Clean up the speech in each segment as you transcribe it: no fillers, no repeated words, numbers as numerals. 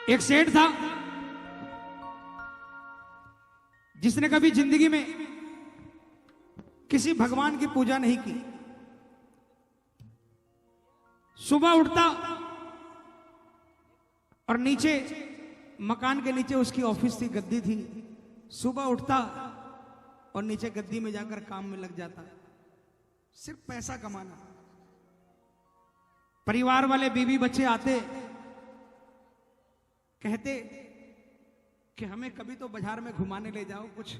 एक सेठ था जिसने कभी जिंदगी में किसी भगवान की पूजा नहीं की। सुबह उठता और नीचे मकान के नीचे उसकी ऑफिस थी, गद्दी थी। सुबह उठता और नीचे गद्दी में जाकर काम में लग जाता, सिर्फ पैसा कमाना। परिवार वाले बीवी बच्चे आते, कहते कि हमें कभी तो बाजार में घुमाने ले जाओ, कुछ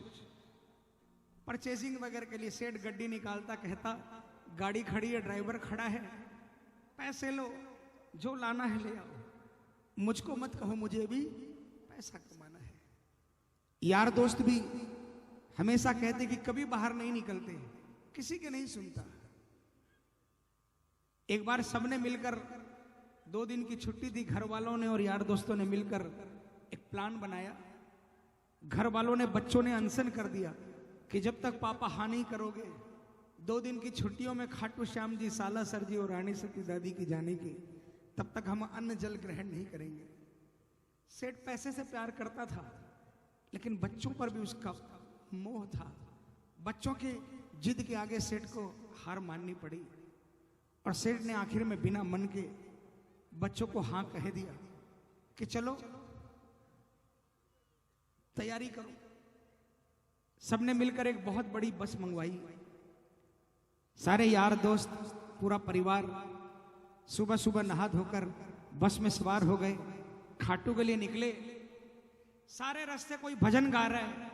परचेजिंग वगैरह के लिए। सेठ गड्डी निकालता, कहता गाड़ी खड़ी है, ड्राइवर खड़ा है, पैसे लो, जो लाना है ले आओ, मुझको मत कहो, मुझे भी पैसा कमाना है। यार दोस्त भी हमेशा कहते कि कभी बाहर नहीं निकलते, किसी के नहीं सुनता। एक बार सबने मिलकर, 2 दिन की छुट्टी थी, घर वालों ने और यार दोस्तों ने मिलकर एक प्लान बनाया। घर वालों ने, बच्चों ने अनशन कर दिया कि जब तक पापा हाँ नहीं करोगे, 2 दिन की छुट्टियों में खाटू श्याम जी, साला सर जी और रानी सती दादी की जाने की, तब तक हम अन्न जल ग्रहण नहीं करेंगे। सेठ पैसे से प्यार करता था, लेकिन बच्चों पर भी उसका मोह था। बच्चों की जिद के आगे सेठ को हार माननी पड़ी और सेठ ने आखिर में बिना मन के बच्चों को हाँ कह दिया कि चलो तैयारी करो। सबने मिलकर एक बहुत बड़ी बस मंगवाई। सारे यार दोस्त, पूरा परिवार सुबह सुबह नहा धोकर बस में सवार हो गए, खाटू के लिए निकले। सारे रास्ते कोई भजन गा रहा है,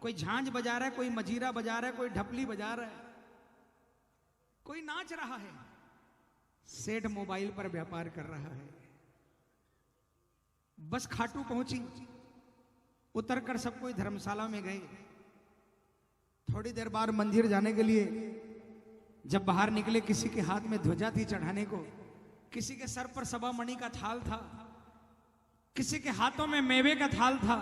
कोई झांझ बजा रहा है, कोई मजीरा बजा रहा है, कोई ढपली बजा रहा है, कोई नाच रहा है। सेठ मोबाइल पर व्यापार कर रहा है। बस खाटू पहुंची, उतरकर सब कोई धर्मशाला में गए। थोड़ी देर बाद मंदिर जाने के लिए जब बाहर निकले, किसी के हाथ में ध्वजा थी चढ़ाने को, किसी के सर पर सवा मणि का थाल था, किसी के हाथों में मेवे का थाल था,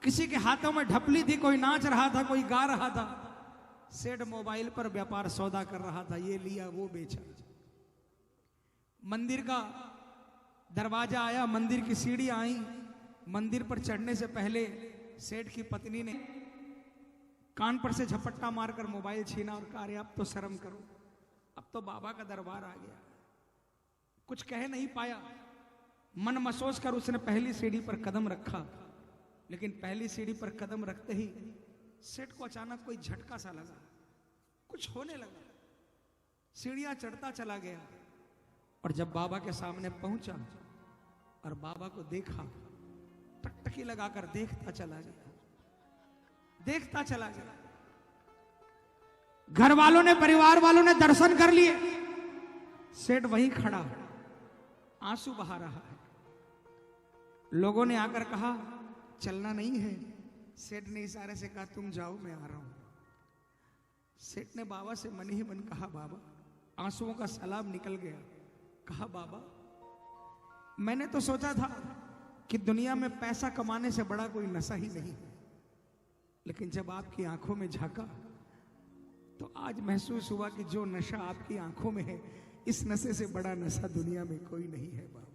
किसी के हाथों में ढपली थी, कोई नाच रहा था, कोई गा रहा था। सेठ मोबाइल पर व्यापार सौदा कर रहा था, ये लिया वो बेचा। मंदिर का दरवाजा आया, मंदिर की सीढ़ी आई। मंदिर पर चढ़ने से पहले सेठ की पत्नी ने कान पर से झपट्टा मारकर मोबाइल छीना और कहा, अरे अब तो शर्म करो, अब तो बाबा का दरबार आ गया। कुछ कह नहीं पाया, मन महसूस कर उसने पहली सीढ़ी पर कदम रखा। लेकिन पहली सीढ़ी पर कदम रखते ही सेठ को अचानक कोई झटका सा लगा, कुछ होने लगा। सीढ़ियां चढ़ता चला गया और जब बाबा के सामने पहुंचा और बाबा को देखा, टकटकी लगाकर देखता चला गया, देखता चला गया। घर वालों ने, परिवार वालों ने दर्शन कर लिए। सेठ वहीं खड़ा, आंसू बहा रहा है। लोगों ने आकर कहा, चलना नहीं है। सेठ ने इशारे से कहा, तुम जाओ, मैं आ रहा हूं। सेठ ने बाबा से मन ही मन कहा, बाबा, आंसुओं का सैलाब निकल गया। कहा, बाबा, मैंने तो सोचा था कि दुनिया में पैसा कमाने से बड़ा कोई नशा ही नहीं है, लेकिन जब आपकी आंखों में झांका तो आज महसूस हुआ कि जो नशा आपकी आंखों में है, इस नशे से बड़ा नशा दुनिया में कोई नहीं है। बाबा,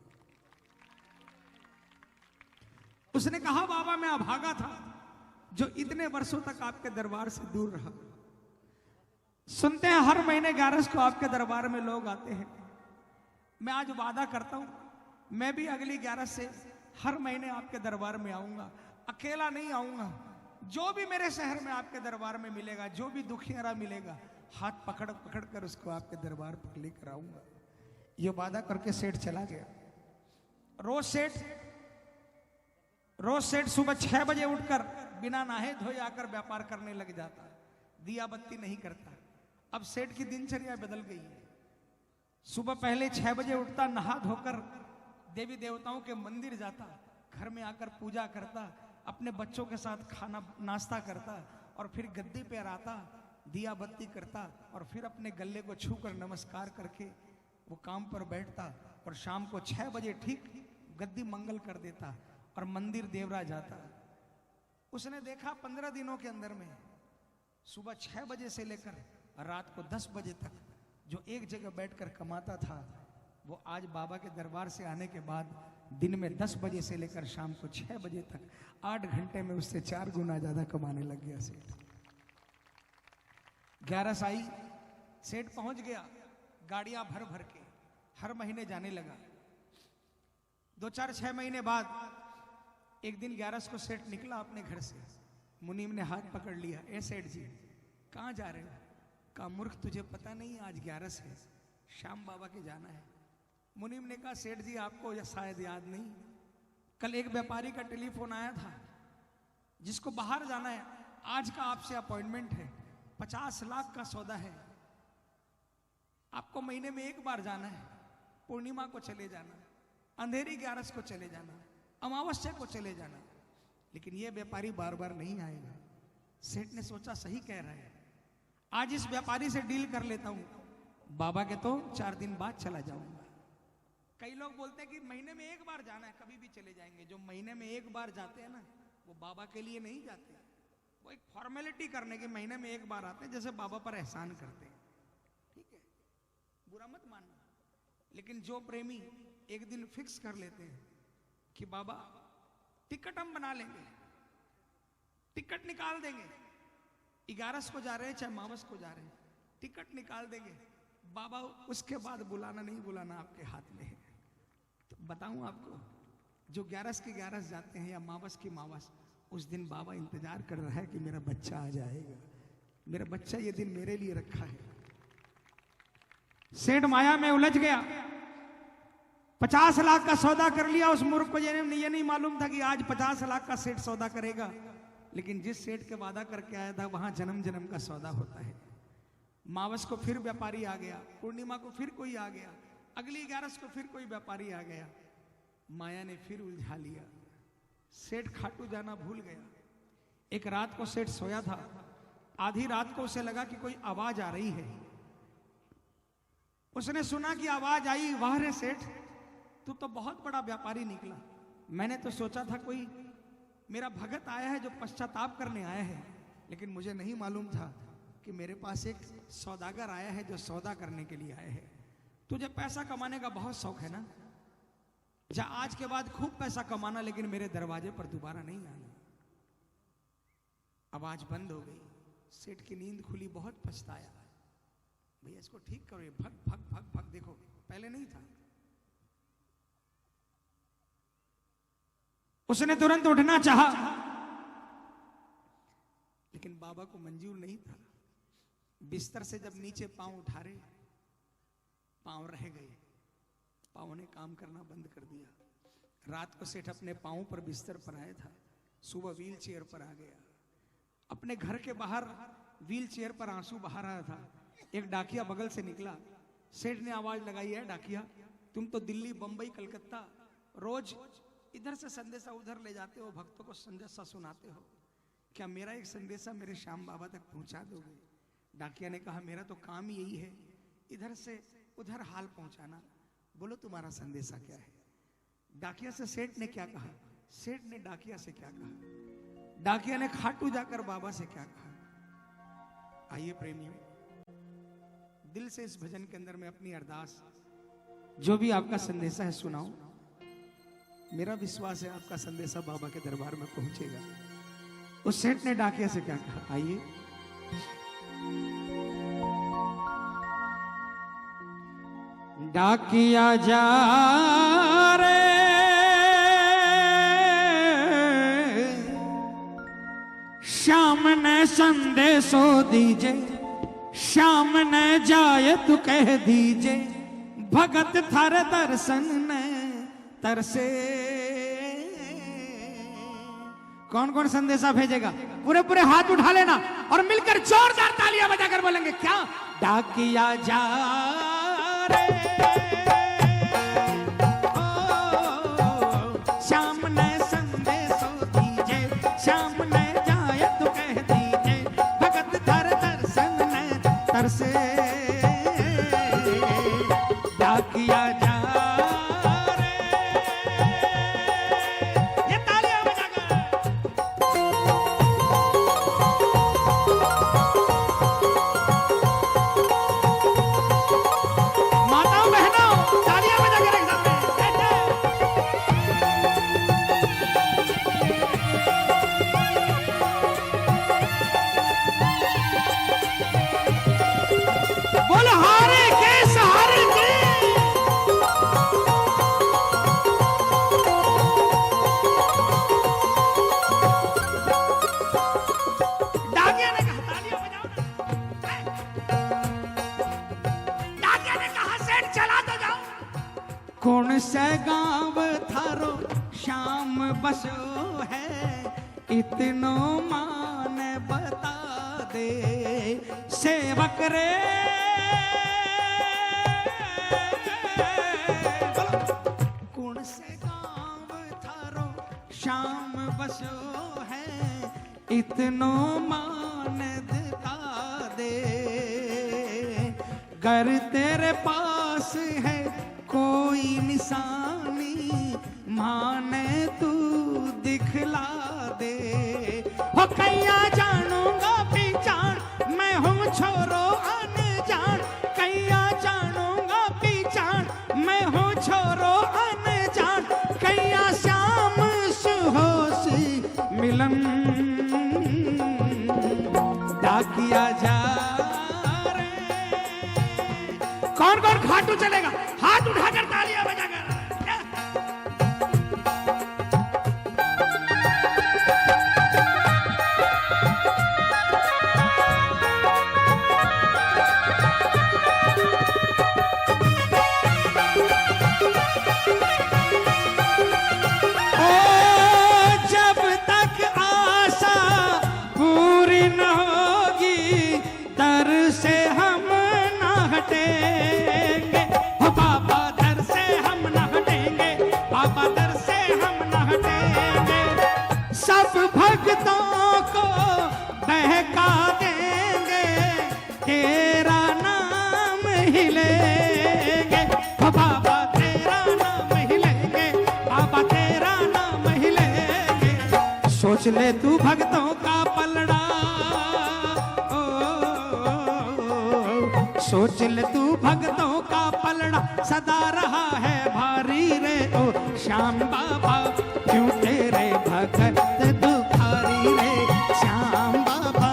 उसने कहा, बाबा, मैं अभागा था जो इतने वर्षों तक आपके दरबार से दूर रहा। सुनते हैं हर महीने 11 को आपके दरबार में लोग आते हैं। मैं आज वादा करता हूं, मैं भी अगली 11 से हर महीने आपके दरबार में आऊंगा। अकेला नहीं आऊंगा, जो भी मेरे शहर में आपके दरबार में मिलेगा, जो भी दुखियारा मिलेगा, हाथ पकड़ पकड़ कर उसको आपके दरबार पर लेकर आऊंगा। ये वादा करके सेठ चला गया। रोज सेठ सुबह 6 बजे उठकर बिना नहाए धोए आकर व्यापार करने लग जाता, दिया बत्ती नहीं करता। अब सेठ की दिनचर्या बदल गई है। सुबह पहले 6 बजे उठता, नहा धोकर देवी देवताओं के मंदिर जाता, घर में आकर पूजा करता, अपने बच्चों के साथ खाना नाश्ता करता और फिर गद्दी पे आता, दिया बत्ती करता और फिर अपने गले को छूकर नमस्कार करके वो काम पर बैठता और शाम को 6 बजे ठीक गद्दी मंगल कर देता और मंदिर देवरा जाता। उसने देखा 15 दिनों के अंदर में सुबह 6 बजे से लेकर रात को 10 बजे तक जो एक जगह बैठकर कमाता था, वो आज बाबा के दरबार से आने के बाद दिन में 10 बजे से लेकर शाम को 6 बजे तक 8 घंटे में उससे 4 गुना ज्यादा कमाने लग गया सेठ। 11 आई, सेठ पहुंच गया, गाड़ियां भर भर के हर महीने जाने लगा। 2-4-6 महीने बाद एक दिन 11 को सेठ निकला अपने घर से। मुनीम ने हाथ पकड़ लिया, ए सेठ जी कहाँ जा रहे हो? कहा मूर्ख तुझे पता नहीं आज 11 है, श्याम बाबा के जाना है। मुनीम ने कहा सेठ जी आपको या शायद याद नहीं, कल एक व्यापारी का टेलीफोन आया था जिसको बाहर जाना है, आज का आपसे अपॉइंटमेंट है, 50 लाख का सौदा है, आपको महीने में एक बार जाना है, पूर्णिमा को चले जाना, अंधेरी 11 को चले जाना, अमावस्या को चले जाना। लेकिन ये व्यापारी बार बार नहीं आएगा। सेठ ने सोचा सही कह रहा है, आज इस व्यापारी से डील कर लेता हूं, बाबा के तो 4 दिन बाद चला जाऊंगा। कई लोग बोलते हैं कि महीने में एक बार जाना है, कभी भी चले जाएंगे। जो महीने में एक बार जाते हैं ना, वो बाबा के लिए नहीं जाते, वो एक फॉर्मेलिटी करने के महीने में एक बार आते हैं, जैसे बाबा पर एहसान करते हैं। ठीक है, बुरा मत मानना। लेकिन जो प्रेमी एक दिन फिक्स कर लेते हैं कि बाबा टिकट हम बना लेंगे, टिकट निकाल देंगे, 11 को जा रहे हैं चाहे अमावस को जा रहे हैं, टिकट निकाल देंगे, बाबा उसके बाद बुलाना नहीं बुलाना आपके हाथ में है। तो बताऊं आपको, जो 11 की 11 जाते हैं या अमावस की अमावस, उस दिन बाबा इंतजार कर रहा है कि मेरा बच्चा आ जाएगा, मेरा बच्चा ये दिन मेरे लिए रखा है। सेठ माया में उलझ गया, 50 लाख का सौदा कर लिया। उस मूर्ख को ये नहीं मालूम था कि आज 50 लाख का सेठ सौदा करेगा। लेकिन जिस सेठ के वादा करके आया था वहां जन्म जन्म का सौदा होता है। मावस को फिर व्यापारी आ गया, पूर्णिमा को फिर कोई आ गया, अगली 11 को फिर कोई व्यापारी आ गया। माया ने फिर उलझा लिया, सेठ खाटू जाना भूल गया। एक रात को सेठ सोया था, आधी रात को उसे लगा कि कोई आवाज आ रही है। उसने सुना कि आवाज आई, वाह रे सेठ तू तो बहुत बड़ा व्यापारी निकला, मैंने तो सोचा था कोई मेरा भगत आया है जो पश्चाताप करने आया है, लेकिन मुझे नहीं मालूम था कि मेरे पास एक सौदागर आया है जो सौदा करने के लिए आया है। तुझे पैसा कमाने का बहुत शौक है ना, जा आज के बाद खूब पैसा कमाना, लेकिन मेरे दरवाजे पर दोबारा नहीं आना। आवाज बंद हो गई, सेठ की नींद खुली, बहुत पछताया, भैया इसको ठीक करो, ये भग भग भग भग, देखो पहले नहीं था। उसने तुरंत उठना चाहा, लेकिन बाबा को मंजूर नहीं था। बिस्तर से जब नीचे पांव उठा रहे, पांव रह गए, पांव ने काम करना बंद कर दिया। रात को सेठ अपने पांव पर बिस्तर पर आया था, सुबह व्हील चेयर पर आ गया। अपने घर के बाहर व्हील चेयर पर आंसू बहा रहा था। एक डाकिया बगल से निकला, सेठ ने आवाज लगाई, है डाकिया तुम तो दिल्ली, बंबई, कलकत्ता रोज इधर से संदेशा उधर ले जाते हो, भक्तों को संदेशा सुनाते हो, क्या मेरा एक संदेशा मेरे श्याम बाबा तक पहुंचा दोगे? डाकिया ने कहा मेरा तो काम यही है, इधर से उधर हाल पहुंचाना। बोलो तुम्हारा संदेशा क्या है? डाकिया से सेठ ने क्या कहा, सेठ ने डाकिया से क्या कहा, डाकिया ने खाटू जाकर बाबा से क्या कहा। आइए प्रेमियों, दिल से इस भजन के अंदर मैं अपनी अरदास, जो भी आपका संदेशा है सुनाओ। मेरा विश्वास है आपका संदेशा बाबा के दरबार में पहुंचेगा। उस सेठ ने डाकिया से क्या कहा, आइए। डाकिया जा रे श्याम ने संदेशो दीजे, श्याम ने जाए तो कह दीजे, भगत थारे दर्शन ने तरसे। कौन कौन संदेशा भेजेगा? पूरे पूरे हाथ उठा लेना और मिलकर जोरदार तालियां बजाकर बोलेंगे क्या? डाकिया जा रे श्याम ने संदेशो दीजे, श्याम ने जाए तो कह दीजे, भगत थारे दर्शन ने तरसे। डाकिया जा बसो है इतनो मान बता दे सेवक रे कौन से गांव थारो शाम बसो है इतनो मान दिखा दे गर तेरे पास है कोई निशानी माने तू दिखला दे हो कैया जानूंगा पहचान मैं हूँ छोरो अनजान कैया जानूंगा पहचान मैं हूँ छोरो अनजान कैया श्याम सुहोसी मिलन डाकिया जा रे कौन कौन खाटू चलेगा हाथ उठाकर तालियां बजाकर भक्तों को बहका देंगे तेरा नाम ही लेंगे बाबा तेरा नाम ही लेंगे बाबा तेरा नाम ही लेंगे सोच ले तू भक्तों का पलड़ा सोच ले तू भक्तों का पलड़ा सदा रहा है भारी रे ओ श्याम बाबा क्यों तेरे भगत दुखारी रे श्याम बाबा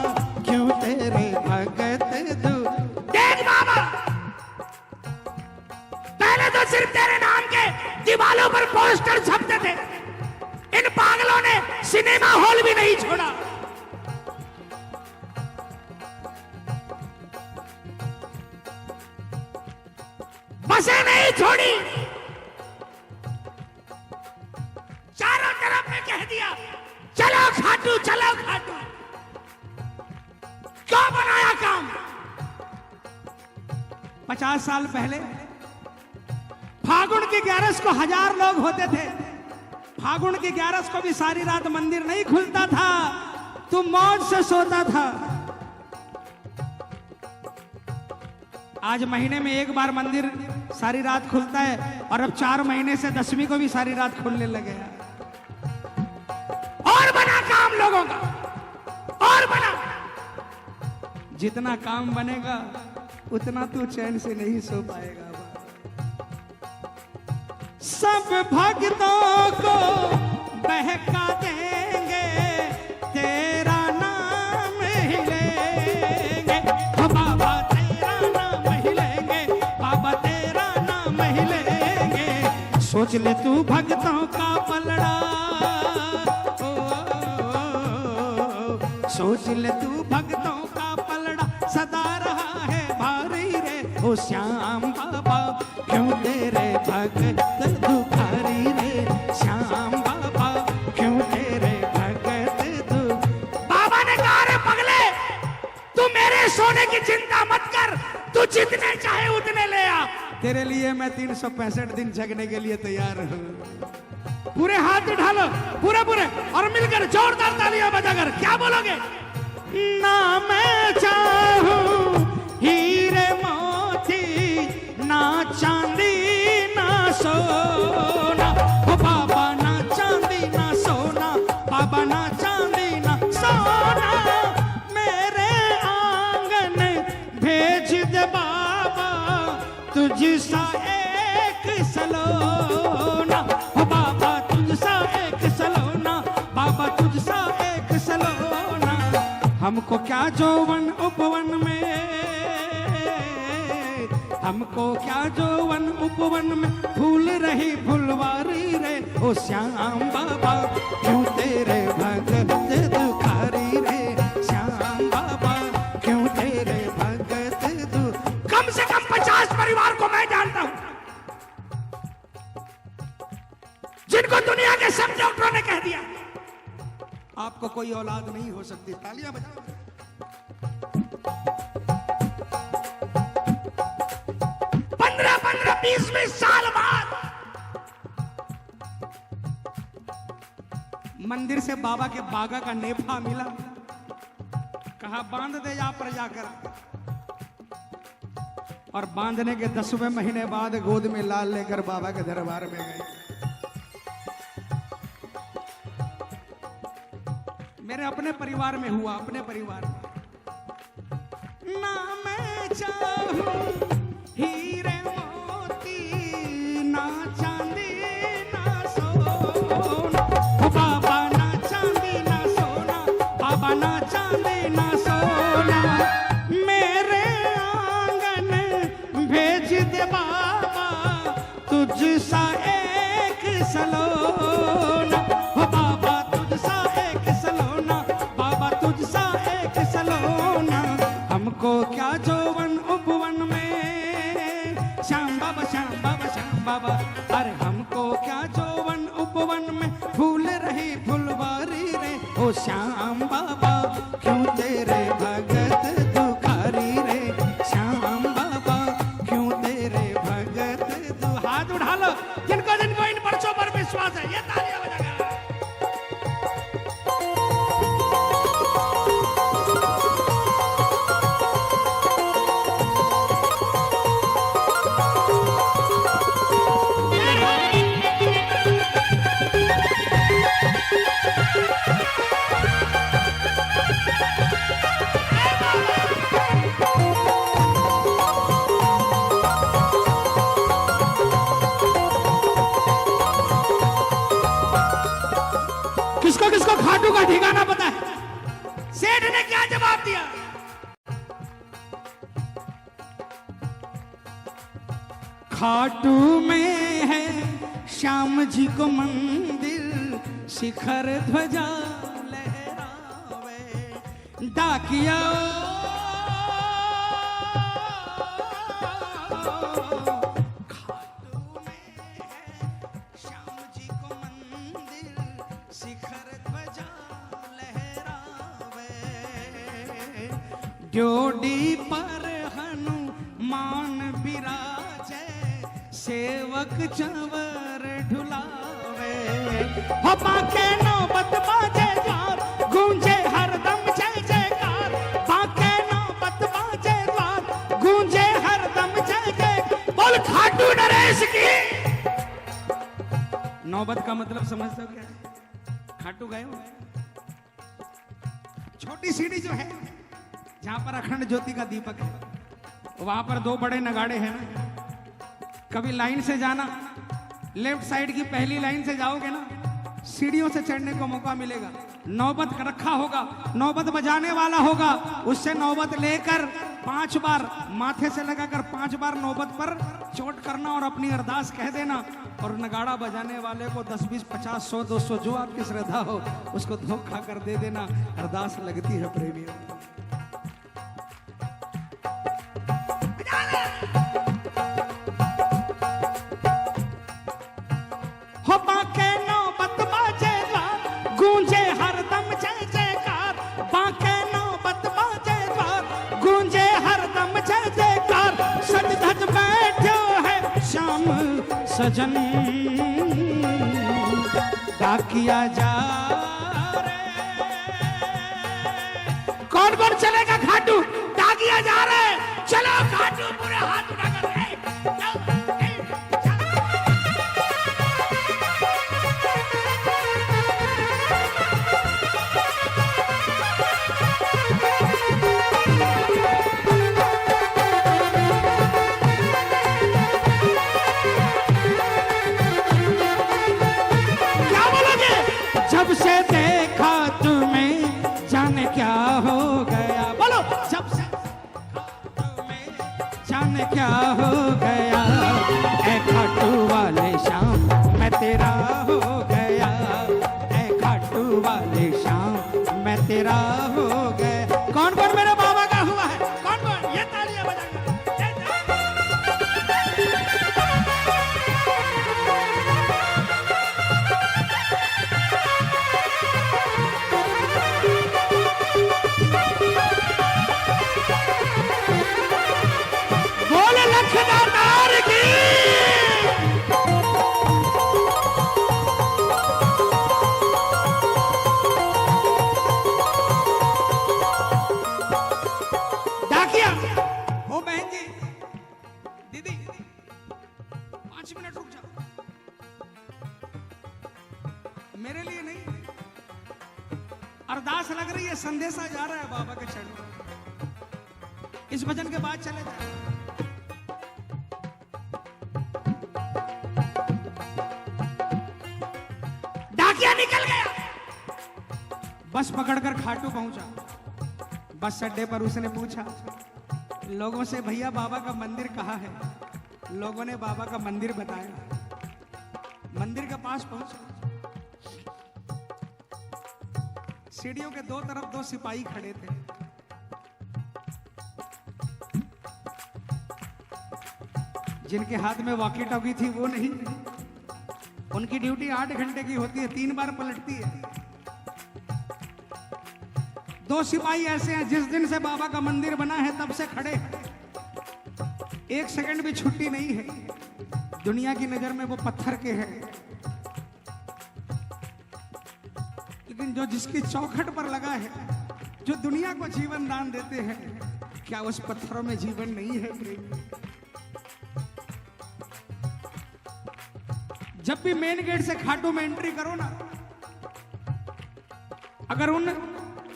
क्यों तेरे भगत देख बाबा पहले तो सिर्फ तेरे नाम के दीवालों पर पोस्टर छपते थे इन पागलों ने सिनेमा हॉल भी नहीं छोड़ा बसें नहीं छोड़ी चारों तरफ में कह दिया चलो खाटू क्यों बनाया काम 50 साल पहले फागुन की 11 को 1000 लोग होते थे फागुन की 11 को भी सारी रात मंदिर नहीं खुलता था तू मौज से सोता था आज महीने में एक बार मंदिर सारी रात खुलता है और अब 4 महीने से 10वीं को भी सारी रात खुलने लगे हैं और बना काम लोगों का और बना जितना काम बनेगा उतना तू चैन से नहीं सो पाएगा सब भक्तों को बहका देंगे तेरा नाम ही लेंगे बाबा तेरा नाम ही लेंगे बाबा तेरा नाम ही लेंगे सोच ले तू भक्तों का पलड़ा सोच ले तू भक्तों का पलड़ा सदा रहा है भारी रे ओ श्याम बाबा क्यों तेरे भगत दुखारी रे श्याम बाबा क्यों तेरे भगत बाबा ने कहा रे पगले तू मेरे सोने की चिंता मत कर तू जितने चाहे उतने ले आ तेरे लिए मैं 365 दिन जगने के लिए तैयार हूँ पूरे हाथ उठा लो पूरे और मिलकर जोरदार तालियां बजाकर क्या बोलोगे ना मैं चाहूं हीरे मोती ना चांदी ना सोना ओ बाबा ना चांदी ना सोना बाबा ना चांदी ना सोना मेरे आंगन भेज दे बाबा तुझसा एक सलोना ओ बाबा तुझसा एक सलोना बाबा तुझसा एक सलोना हमको क्या जौवन उपवन में हमको क्या जौवन उपवन में फूल रही फुलवारी रे ओ श्याम बाबा क्यों तेरे भगत दुखारी रे श्याम बाबा क्यों तेरे भगत कम से कम 50 परिवार को मैं जानता हूं जिनको दुनिया के सब डॉक्टरों ने कह दिया आपको कोई औलाद नहीं हो सकती, तालियां बजाओ। 15-15, 20-20 साल बाद मंदिर से बाबा के बागा का नेफा मिला, कहा बांध दे जा पर जाकर, और बांधने के 10वें महीने बाद गोद में लाल लेकर बाबा के दरबार में गए। मेरे अपने परिवार में हुआ, अपने परिवार में। ना मैं चाहूं हीरे मोती, ना चांदी ना सोना, बाबा ना चांदी ना सोना, बाबा ना चांदी ना सोना, मेरे आंगन भेज दे बाबा तुझ सा एक सलोना, हो बाबा तुझ सा एक सलोना, बाबा तुझ सा एक सलोना, हमको क्या जोवन उपवन में, श्याम बाबा श्याम बाबा श्याम बाबा, अरे हमको क्या जोवन उपवन में, फूल रही फुलवारी रे, ओ श्याम बाबा क्यों तेरे भगत दुखारी रे, श्याम बाबा क्यों तेरे भगत हाथ उठा लो जिनको जिनको इन पर्चों पर विश्वास है, ये तालियां बजाकर। किसको किसको खाटू का ठिकाना पता है? सेठ ने क्या जवाब दिया? खाटू में है श्याम जी को मंदिर, शिखर ध्वजा लहरावे, डाकिया जोड़ी पर हनुमान विराजे, सेवक चंवर ढुलावे, हो बाके नौबत बाजे द्वार, गूंजे हरदम जय जयकार, बाके नौबत बाजे द्वार, गूंजे हरदम जय जय, बोल खाटू नरेश की। नौबत का मतलब समझते हो क्या है? खाटू गए हो? छोटी सीढ़ी जो है जहां पर अखंड ज्योति का दीपक है, वहां पर 2 बड़े नगाड़े हैं ना, कभी लाइन से जाना, लेफ्ट साइड की पहली लाइन से जाओगे ना, सीढ़ियों से चढ़ने को मौका मिलेगा, नौबत रखा होगा, नौबत बजाने वाला होगा, उससे नौबत लेकर 5 बार माथे से लगाकर 5 बार नौबत पर चोट करना और अपनी अरदास कह देना, और नगाड़ा बजाने वाले को 10, 20, 50, 100, 200 जो आपकी श्रद्धा हो उसको धोखा कर दे देना, अरदास लगती है प्रेमियों। हो बाके नौबत बाजे द्वार, गूंजे हरदम जय जयकार, बाके नौबत बाजे द्वार, गूंजे हरदम जय जयकार, सज धज बैठो है श्याम सजन, डाकिया जा रे। कौन कौन चलेगा खाटू? डाकिया जा रहे, चलो खाटू पूरे हाथ उठाकर। जब से देखा तुम्हें जाने क्या हो गया, बोलो जब से तुम्हें जाने क्या हो गया, ऐ खाटू वाले श्याम मैं तेरा हो गया, ऐ खाटू वाले श्याम मैं तेरा हो गया। कौन कौन मेरे बाबा का हुआ है? कौन कौन? ये तालियां बजाएगा। मेरे लिए नहीं, अरदास लग रही है, संदेशा जा रहा है बाबा के चरणों में। इस भजन के बाद चले जाए। डाकिया निकल गया, बस पकड़कर खाटू पहुंचा। बस अड्डे पर उसने पूछा लोगों से, भैया बाबा का मंदिर कहाँ है? लोगों ने बाबा का मंदिर बताया। मंदिर के पास पहुंचा, सीढ़ियों के दो तरफ दो सिपाही खड़े थे। जिनके हाथ में वॉकी टॉकी थी वो नहीं, उनकी ड्यूटी 8 घंटे की होती है, 3 बार पलटती है। दो सिपाही ऐसे हैं जिस दिन से बाबा का मंदिर बना है तब से खड़े हैं, 1 सेकंड भी छुट्टी नहीं है। दुनिया की नजर में वो पत्थर के हैं, लेकिन जो जिसकी चौखट पर लगा है, जो दुनिया को जीवन दान देते हैं, क्या उस पत्थरों में जीवन नहीं है प्रेमी? जब भी मेन गेट से खाटू में एंट्री करो ना, अगर उन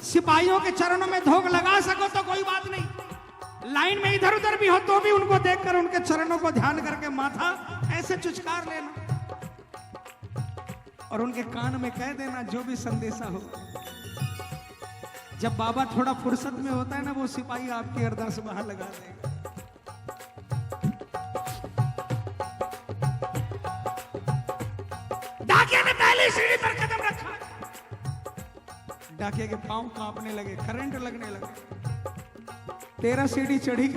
सिपाहियों के चरणों में धोख लगा सको तो कोई बात नहीं, लाइन में इधर उधर भी हो तो भी उनको देखकर उनके चरणों को ध्यान करके माथा ऐसे चुचकार लेना और उनके कान में कह देना जो भी संदेशा हो। जब बाबा थोड़ा फुर्सत में होता है ना, वो सिपाही आपकी अरदास बाहर लगा देगा। डाकिया ने पहली सीढ़ी पर कदम रखा, डाकिया के पांव कांपने लगे, करंट लगने लगे। 13 सीढ़ी चढ़ी,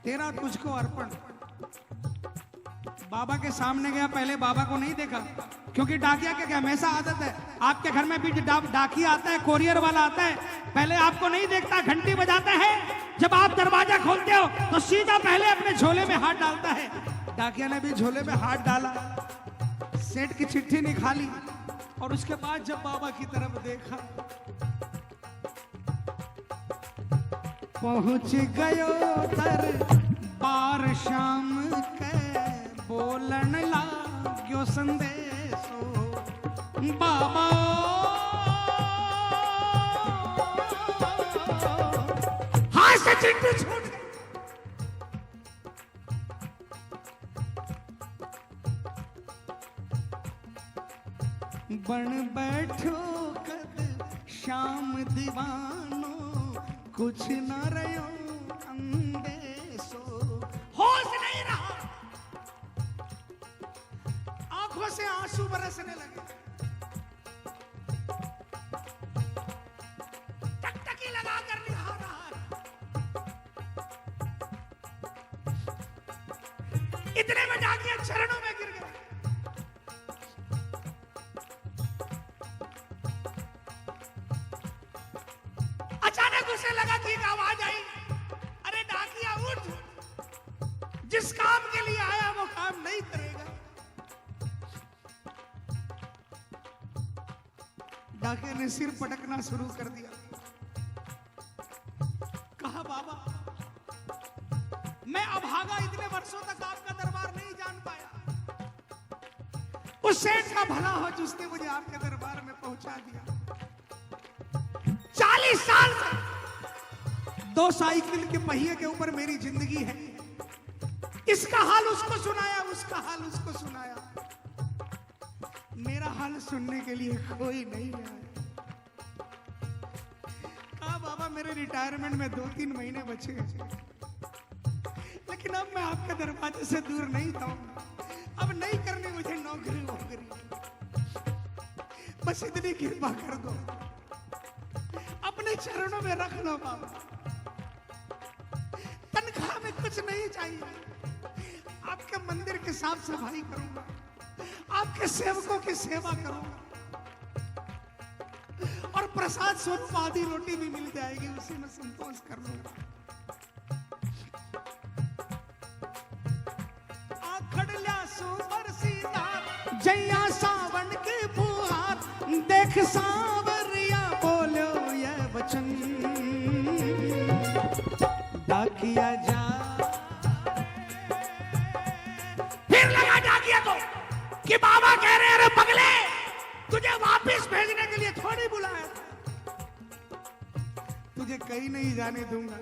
13 तुझको अर्पण। बाबा के सामने गया, पहले बाबा को नहीं देखा, क्योंकि डाकिया के हमेशा आदत है, आपके घर में भी डाकिया आता है, कोरियर वाला आता है, पहले आपको नहीं देखता, घंटी बजाता है, जब आप दरवाजा खोलते हो तो सीधा पहले अपने झोले में हाथ डालता है। डाकिया ने भी झोले में हाथ डाला, सेठ की चिट्ठी निकाली और उसके बाद जब बाबा की तरफ देखा, पहुंच गयो दरबार शाम के, बोलन लाग्यो संदेशो बाबा, हाथ से चिट्ठी छूट गई। बन बैठो कद शाम दीवानो, कुछ न रहो अंदेशो। होश नहीं रहा, आंखों से आंसू बरसने लगे, टकटकी लगा कर निहार रहा है। इतने में डाकिया चरणों में गिर गया। अचानक उसे लगा कि एक आवाज आई, अरे डाकिया उठ, जिस काम के लिए आया वो काम नहीं करेगा। डाकिया ने सिर पटकना शुरू कर दिया। कहा बाबा, मैं अभागा इतने वर्षों तक आपका दरबार नहीं जान पाया, उस सेठ का भला हो जिसने मुझे आपके दरबार में पहुंचा दिया। 40 साल से 2 साइकिल के पहिए के ऊपर मेरी जिंदगी है, इसका हाल उसको सुनाया, उसका हाल उसको सुनाया, मेरा हाल सुनने के लिए कोई नहीं आया। कहा बाबा, मेरे रिटायरमेंट में 2-3 महीने बचे हैं, लेकिन अब मैं आपके दरवाजे से दूर नहीं जाऊंगा, अब नहीं करनी मुझे नौकरी वोकरी, बस इतनी कृपा कर दो, अपने चरणों में रख लो बाबा, तनख्वाह में कुछ नहीं चाहिए, आपके मंदिर की साफ सफाई करूंगा, आपके सेवकों की सेवा करूंगा, और प्रसाद स्वरूप आधी रोटी भी मिल जाएगी, उसी में संतोष कर लूंगा। आखड़ल्या सुपर सीधा जैया सावन के फुहार, देख सांवरिया बोलो ये वचन, डाकिया जा। फिर लगा डाकिया को कि बाबा कह रहे हैं, अरे पगला तुझे वापस भेजने के लिए थोड़ी बुलाया था, तुझे कहीं नहीं जाने दूंगा।